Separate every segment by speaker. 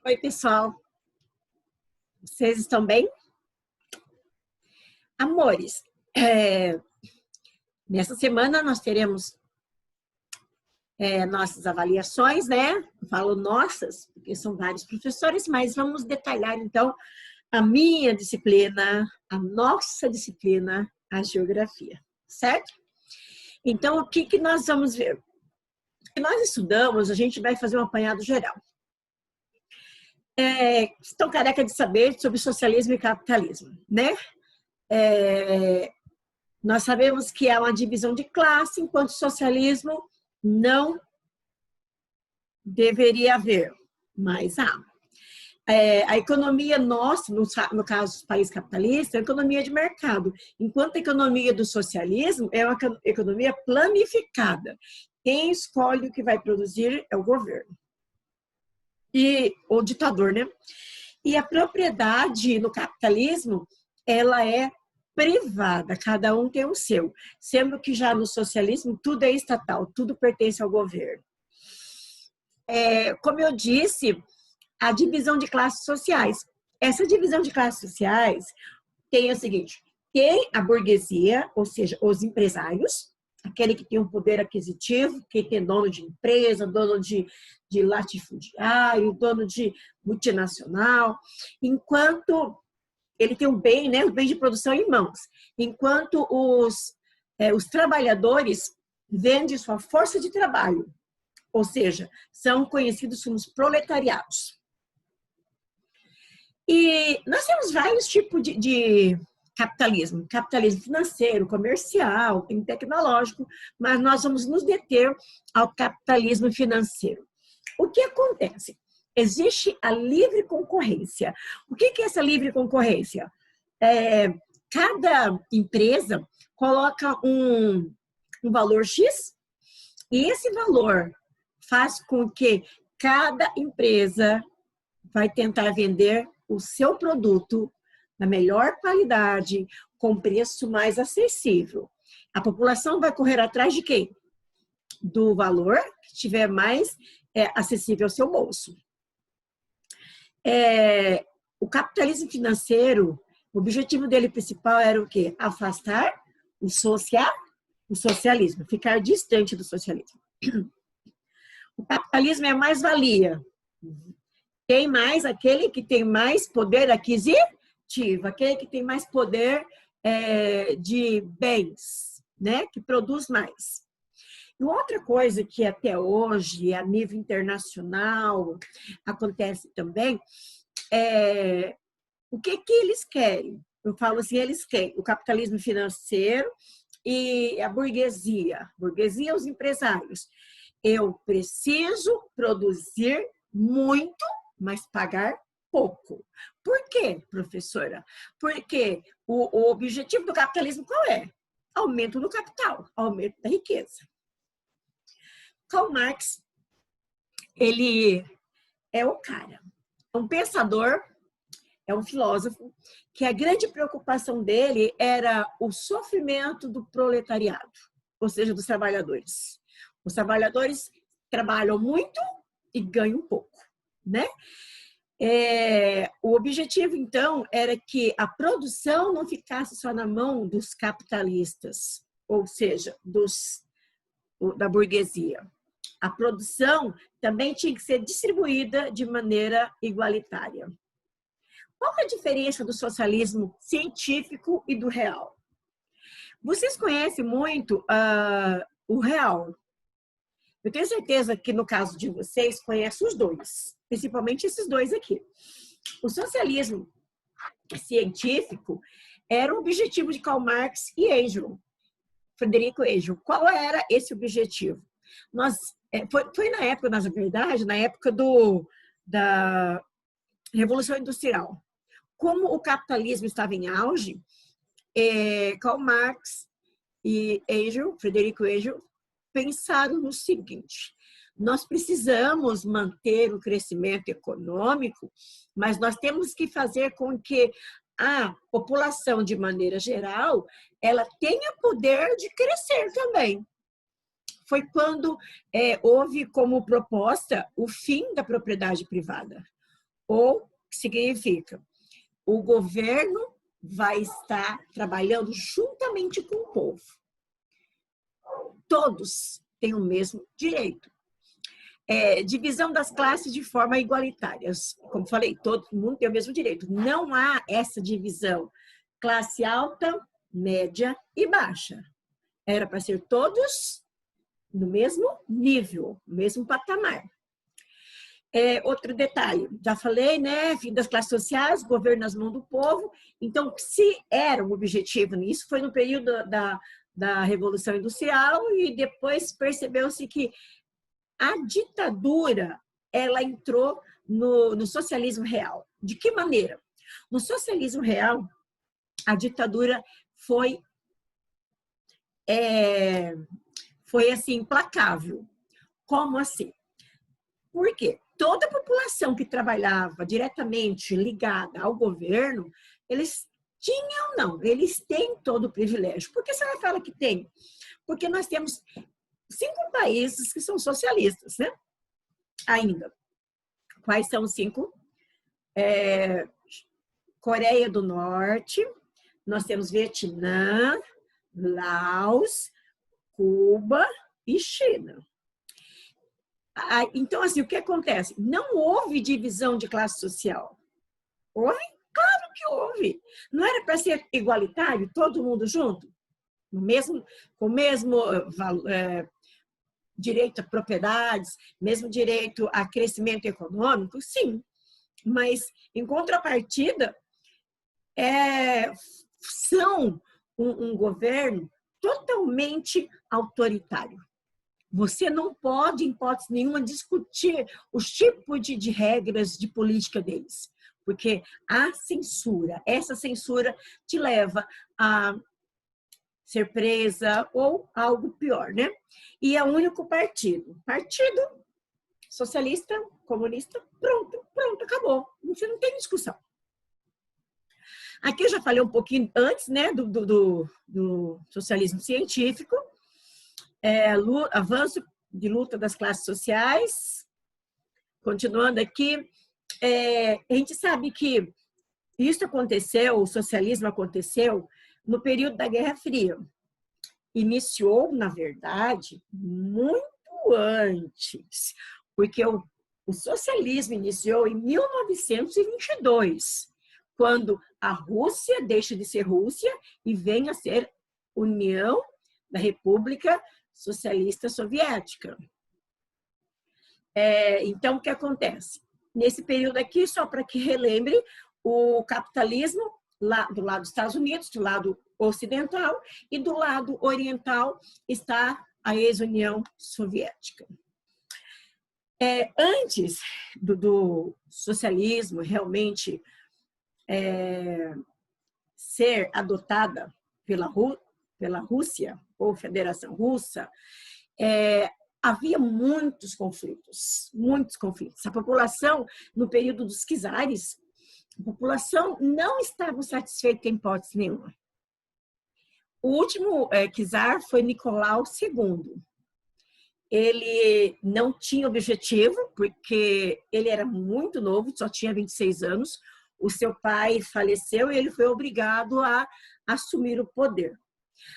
Speaker 1: Oi, pessoal. Vocês estão bem? Amores, nessa semana nós teremos nossas avaliações, né? Eu falo nossas, porque são vários professores, mas vamos detalhar, então, a minha disciplina, a nossa disciplina, a geografia, certo? Então, o que nós vamos ver? O que nós estudamos, a gente vai fazer um apanhado geral. Estão careca de saber sobre socialismo e capitalismo, né? Nós sabemos que há uma divisão de classe, enquanto socialismo não deveria haver, mas há. A economia nossa, no caso dos países capitalistas, é a economia de mercado, enquanto a economia do socialismo é uma economia planificada. Quem escolhe o que vai produzir é o governo. E o ditador, né? E a propriedade no capitalismo, ela é privada, cada um tem o seu, sendo que já no socialismo tudo é estatal, tudo pertence ao governo. Como eu disse, a divisão de classes sociais. Essa divisão de classes sociais tem o seguinte: tem a burguesia, ou seja, os empresários, aquele que tem um poder aquisitivo, que tem dono de empresa, dono de latifundiário, dono de multinacional, enquanto ele tem um bem, né, os bens de produção em mãos, enquanto os trabalhadores vendem sua força de trabalho, ou seja, são conhecidos como os proletariados. E nós temos vários tipos de capitalismo. Capitalismo financeiro, comercial, tecnológico, mas nós vamos nos deter ao capitalismo financeiro. O que acontece? Existe a livre concorrência. O que é essa livre concorrência? Cada empresa coloca um valor X e esse valor faz com que cada empresa vai tentar vender o seu produto na melhor qualidade, com preço mais acessível. A população vai correr atrás de quem? Do valor que estiver mais acessível ao seu bolso. O capitalismo financeiro, o objetivo dele principal era o quê? Afastar o socialismo, ficar distante do socialismo. O capitalismo é mais-valia. Tem mais aquele que tem mais poder aquisitivo, aquele que tem mais poder de bens, né? Que produz mais. E outra coisa que até hoje, a nível internacional, acontece também, o que eles querem? Eu falo assim, eles querem o capitalismo financeiro e a burguesia. Burguesia, os empresários. Eu preciso produzir muito, mas pagar pouco. Por quê, professora? Porque o objetivo do capitalismo qual é? Aumento do capital, aumento da riqueza. Karl Marx, ele é o cara, é um pensador, é um filósofo, que a grande preocupação dele era o sofrimento do proletariado, ou seja, dos trabalhadores. Os trabalhadores trabalham muito e ganham pouco, né? O objetivo, então, era que a produção não ficasse só na mão dos capitalistas, ou seja, da burguesia. A produção também tinha que ser distribuída de maneira igualitária. Qual é a diferença do socialismo científico e do real? Vocês conhecem muito o real. Eu tenho certeza que, no caso de vocês, conhecem os dois, principalmente esses dois aqui. O socialismo científico era o objetivo de Karl Marx e Frederico Engels. Qual era esse objetivo? Foi na época, na verdade, na época da Revolução Industrial. Como o capitalismo estava em auge, Karl Marx e Frederico Engels, pensaram no seguinte: nós precisamos manter o crescimento econômico, mas nós temos que fazer com que a população, de maneira geral, ela tenha poder de crescer também. foi quando houve como proposta o fim da propriedade privada. Ou significa, o governo vai estar trabalhando juntamente com o povo. Todos têm o mesmo direito. Divisão das classes de forma igualitária. Como falei, todo mundo tem o mesmo direito. Não há essa divisão. Classe alta, média e baixa. Era para ser todos no mesmo nível, no mesmo patamar. Outro detalhe, já falei, né? Fim das classes sociais, governo nas mãos do povo. Então, se era um objetivo nisso, foi no período da Revolução Industrial e depois percebeu-se que a ditadura, ela entrou no socialismo real. De que maneira? No socialismo real, a ditadura foi assim, implacável. Como assim? Por quê? Toda a população que trabalhava diretamente ligada ao governo, eles tinham, não, eles têm todo o privilégio. Por que você fala que tem? Porque nós temos 5 países que são socialistas, né? Ainda. Quais são os 5? Coreia do Norte, nós temos Vietnã, Laos, Cuba e China. Então, assim, o que acontece? Não houve divisão de classe social. Houve? Claro que houve. Não era para ser igualitário, todo mundo junto? Com o mesmo direito a propriedades, mesmo direito a crescimento econômico? Sim. Mas, em contrapartida, são um governo totalmente autoritário. Você não pode, em hipótese nenhuma, discutir os tipos de regras de política deles, porque há censura. Essa censura te leva a ser presa ou algo pior, né? E é o único partido. Partido socialista, comunista, pronto, acabou. Você não tem discussão. Aqui eu já falei um pouquinho antes, né, do socialismo científico, avanço de luta das classes sociais. Continuando aqui, a gente sabe que isso aconteceu, o socialismo aconteceu no período da Guerra Fria. Iniciou, na verdade, muito antes, porque o socialismo iniciou em 1922, quando a Rússia deixa de ser Rússia e vem a ser União da República Socialista Soviética. Então, o que acontece? Nesse período aqui, só para que relembre, o capitalismo lá do lado dos Estados Unidos, do lado ocidental, e do lado oriental está a ex-União Soviética. Antes do socialismo realmente ser adotada pela Rússia, ou Federação Russa, havia muitos conflitos. A população, no período dos czares, a população não estava satisfeita em hipótese nenhuma. O último czar foi Nicolau II. Ele não tinha objetivo, porque ele era muito novo, só tinha 26 anos. O seu pai faleceu e ele foi obrigado a assumir o poder.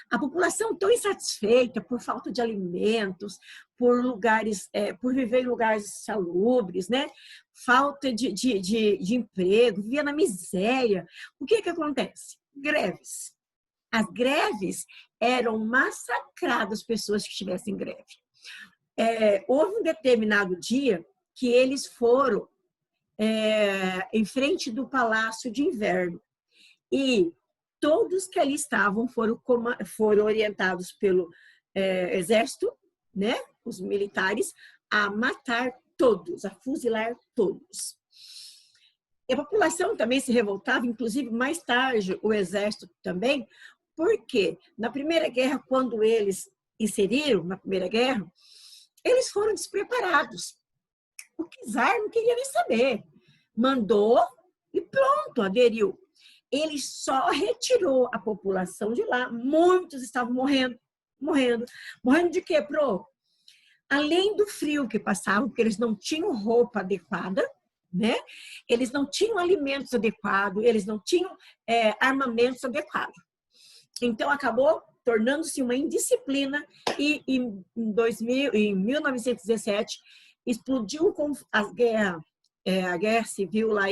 Speaker 1: A população tão insatisfeita por falta de alimentos, por viver em lugares salubres, né? Falta de emprego, vivia na miséria. O que acontece? Greves. As greves eram massacradas, as pessoas que estivessem em greve. Houve um determinado dia que eles foram em frente do Palácio de Inverno e todos que ali estavam foram orientados pelo exército, né, os militares, a matar todos, a fuzilar todos. E a população também se revoltava, inclusive mais tarde o exército também, porque na Primeira Guerra, quando eles inseriram na Primeira Guerra, eles foram despreparados. O czar não queria nem saber. Mandou e pronto, aderiu. Ele só retirou a população de lá. Muitos estavam morrendo. Morrendo de quê, Pro? além do frio que passavam, porque eles não tinham roupa adequada, né? Eles não tinham alimentos adequados, eles não tinham armamentos adequados. Então, acabou tornando-se uma indisciplina e em 1917 explodiu a guerra civil lá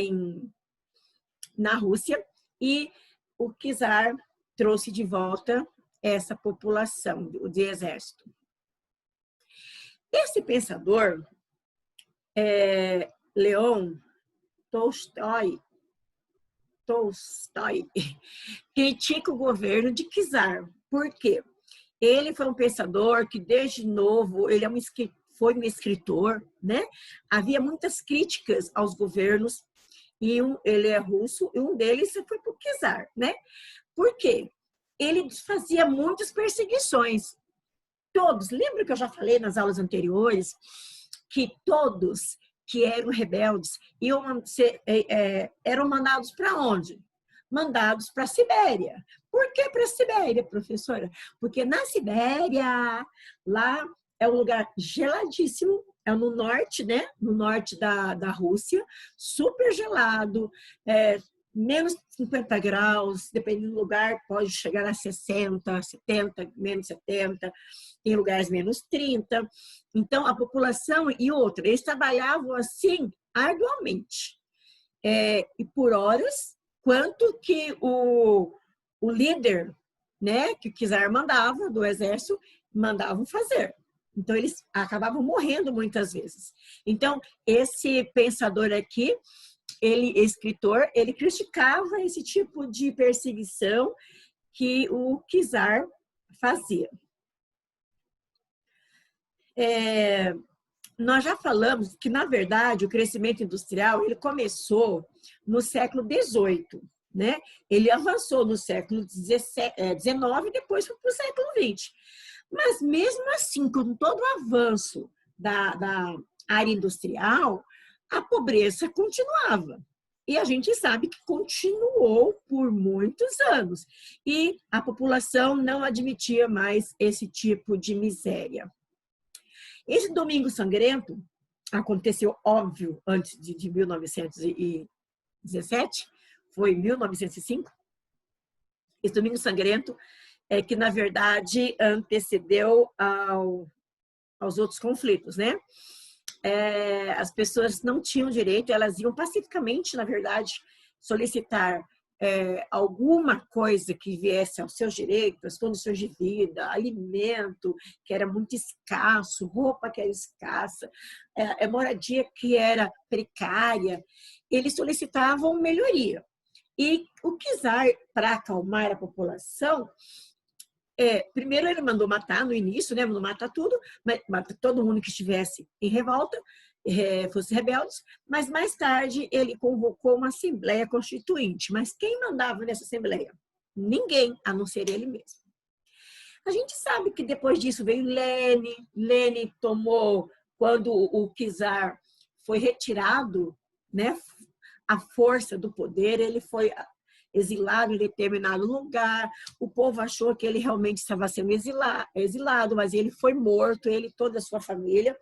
Speaker 1: na Rússia e o czar trouxe de volta essa população de exército. Esse pensador, Leon Tolstói, critica o governo de czar. Por quê? Ele foi um pensador que, desde novo, ele foi um escritor, né? Havia muitas críticas aos governos, e ele é russo, e um deles foi para o czar, né? Por quê? Ele fazia muitas perseguições. Todos, lembra que eu já falei nas aulas anteriores, que todos que eram rebeldes eram mandados para onde? Mandados para a Sibéria. Por que para a Sibéria, professora? Porque na Sibéria, lá é um lugar geladíssimo, é no norte, né? No norte da Rússia, super gelado, menos 50 graus, dependendo do lugar, pode chegar a 60, 70, menos 70, em lugares menos 30. Então, a população e outra, eles trabalhavam assim, arduamente. E por horas, quanto que o líder, né, que o czar mandava, do exército, mandavam fazer. Então, eles acabavam morrendo muitas vezes. Então, esse pensador aqui, escritor, ele criticava esse tipo de perseguição que o czar fazia. Nós já falamos que, na verdade, o crescimento industrial ele começou no século XVIII, né? Ele avançou no século XIX e depois foi para o século XX. Mas, mesmo assim, com todo o avanço da área industrial, a pobreza continuava. E a gente sabe que continuou por muitos anos. E a população não admitia mais esse tipo de miséria. Esse Domingo Sangrento aconteceu, óbvio, antes de 1917, foi em 1905. Esse Domingo Sangrento é que, na verdade, antecedeu aos outros conflitos, né? As pessoas não tinham direito, elas iam pacificamente, na verdade, solicitar alguma coisa que viesse aos seus direitos, as condições de vida, alimento, que era muito escasso, roupa que era escassa, moradia que era precária. Eles solicitavam melhoria. E o czar, para acalmar a população, primeiro ele mandou matar no início, né? Mandou matar tudo, matar todo mundo que estivesse em revolta, fosse rebeldes, mas mais tarde ele convocou uma Assembleia Constituinte. Mas quem mandava nessa Assembleia? Ninguém, a não ser ele mesmo. A gente sabe que depois disso veio Lenin. Lenin tomou, quando o czar foi retirado, né, a força do poder, ele foi exilado em determinado lugar, o povo achou que ele realmente estava sendo exilado, mas ele foi morto, ele e toda a sua família.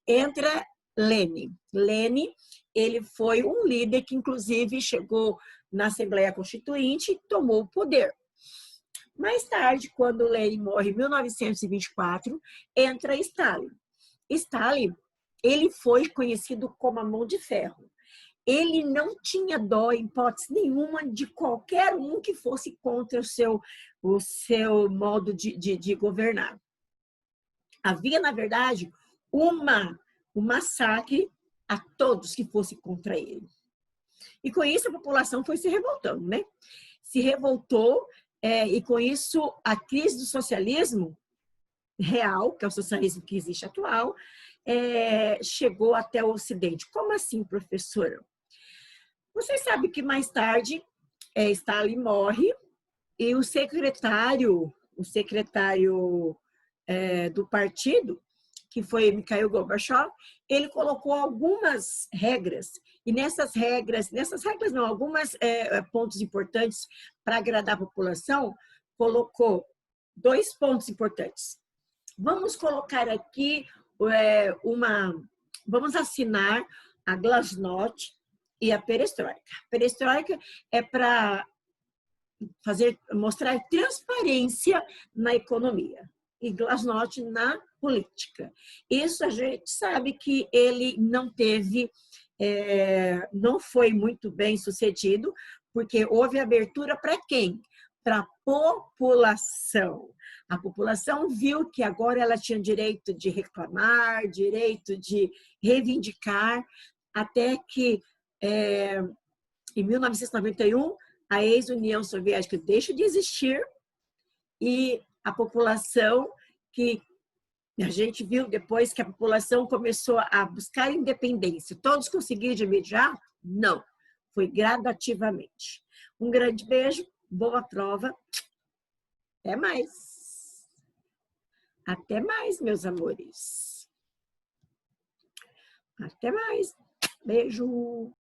Speaker 1: Entra Lenin. Lenin, ele foi um líder que, inclusive, chegou na Assembleia Constituinte e tomou o poder. Mais tarde, quando Lenin morre em 1924, entra Stalin. Stalin, ele foi conhecido como a mão de ferro. Ele não tinha dó, em hipótese nenhuma, de qualquer um que fosse contra o seu modo de governar. Havia, na verdade, um massacre a todos que fossem contra ele. E com isso a população foi se revoltando, né? Se revoltou, e com isso a crise do socialismo real, que é o socialismo que existe atual, chegou até o Ocidente. Como assim, professora? Vocês sabem que mais tarde Stalin morre e o secretário do partido, que foi Mikhail Gorbachev, ele colocou algumas regras. E nessas regras não, alguns pontos importantes para agradar a população, colocou 2 pontos importantes. Vamos colocar aqui vamos assinar a Glasnost e a Perestroika. A Perestroika é para mostrar transparência na economia e Glasnost na política. Isso a gente sabe que ele não teve, não foi muito bem sucedido, porque houve abertura para quem? Para a população. A população viu que agora ela tinha direito de reclamar, direito de reivindicar, até que em 1991 a ex-União Soviética deixa de existir e a população, que a gente viu depois que a população começou a buscar independência. Todos conseguiram de imediato? Não. Foi gradativamente. Um grande beijo, boa prova. Até mais. Até mais, meus amores. Até mais. Beijo.